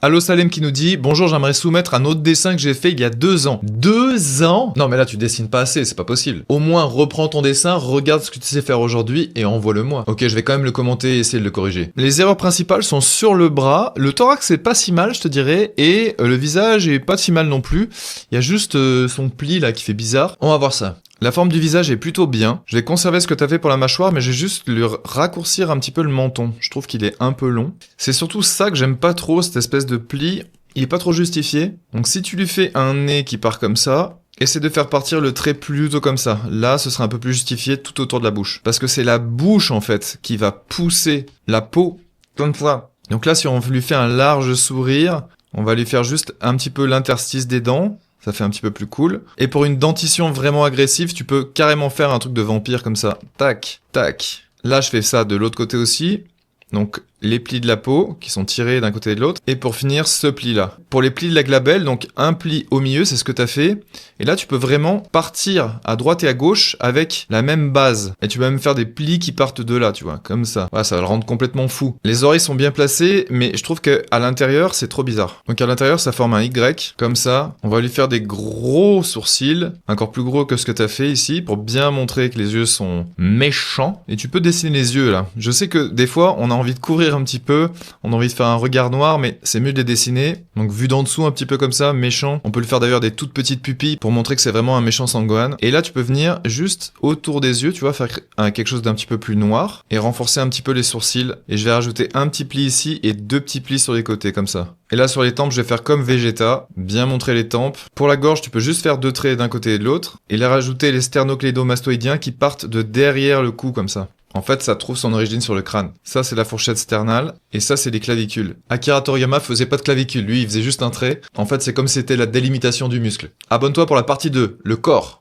Allo Salem qui nous dit « Bonjour, j'aimerais soumettre un autre dessin que j'ai fait il y a 2 ans. » 2 ans? Non mais là tu dessines pas assez, c'est pas possible. Au moins reprends ton dessin, regarde ce que tu sais faire aujourd'hui et envoie-le-moi. Ok, je vais quand même le commenter et essayer de le corriger. Les erreurs principales sont sur le bras, le thorax c'est pas si mal je te dirais, et le visage est pas si mal non plus. Il y a juste son pli là qui fait bizarre. On va voir ça. La forme du visage est plutôt bien. Je vais conserver ce que t'as fait pour la mâchoire, mais je vais juste lui raccourcir un petit peu le menton. Je trouve qu'il est un peu long. C'est surtout ça que j'aime pas trop, cette espèce de pli. Il est pas trop justifié. Donc si tu lui fais un nez qui part comme ça, essaie de faire partir le trait plutôt comme ça. Là, ce sera un peu plus justifié tout autour de la bouche. Parce que c'est la bouche, en fait, qui va pousser la peau comme ça. Donc là, si on lui fait un large sourire, on va lui faire juste un petit peu l'interstice des dents. Ça fait un petit peu plus cool. Et pour une dentition vraiment agressive, tu peux carrément faire un truc de vampire comme ça. Tac, tac. Là, je fais ça de l'autre côté aussi. Donc, les plis de la peau qui sont tirés d'un côté et de l'autre. Et pour finir, ce pli-là. Pour les plis de la glabelle, donc un pli au milieu, c'est ce que t'as fait. Et là, tu peux vraiment partir à droite et à gauche avec la même base. Et tu peux même faire des plis qui partent de là, tu vois, comme ça. Voilà, ça va le rendre complètement fou. Les oreilles sont bien placées, mais je trouve qu'à l'intérieur, c'est trop bizarre. Donc à l'intérieur, ça forme un Y, comme ça. On va lui faire des gros sourcils, encore plus gros que ce que t'as fait ici, pour bien montrer que les yeux sont méchants. Et tu peux dessiner les yeux, là. Je sais que des fois, on a envie de couvrir un petit peu, on a envie de faire un regard noir, mais c'est mieux de les dessiner. Donc vu d'en dessous, un petit peu comme ça, méchant. On peut le faire d'ailleurs des toutes petites pupilles pour montrer que c'est vraiment un méchant Sangohan. Et là, tu peux venir juste autour des yeux, tu vois, faire quelque chose d'un petit peu plus noir et renforcer un petit peu les sourcils. Et je vais rajouter un petit pli ici et 2 petits plis sur les côtés, comme ça. Et là, sur les tempes, je vais faire comme Vegeta, bien montrer les tempes. Pour la gorge, tu peux juste faire 2 traits d'un côté et de l'autre. Et là, rajouter les sternoclédomastoïdiens qui partent de derrière le cou, comme ça. En fait, ça trouve son origine sur le crâne. Ça, c'est la fourchette sternale, et ça, c'est les clavicules. Akira Toriyama faisait pas de clavicules, lui, il faisait juste un trait. En fait, c'est comme si c'était la délimitation du muscle. Abonne-toi pour la partie 2, le corps.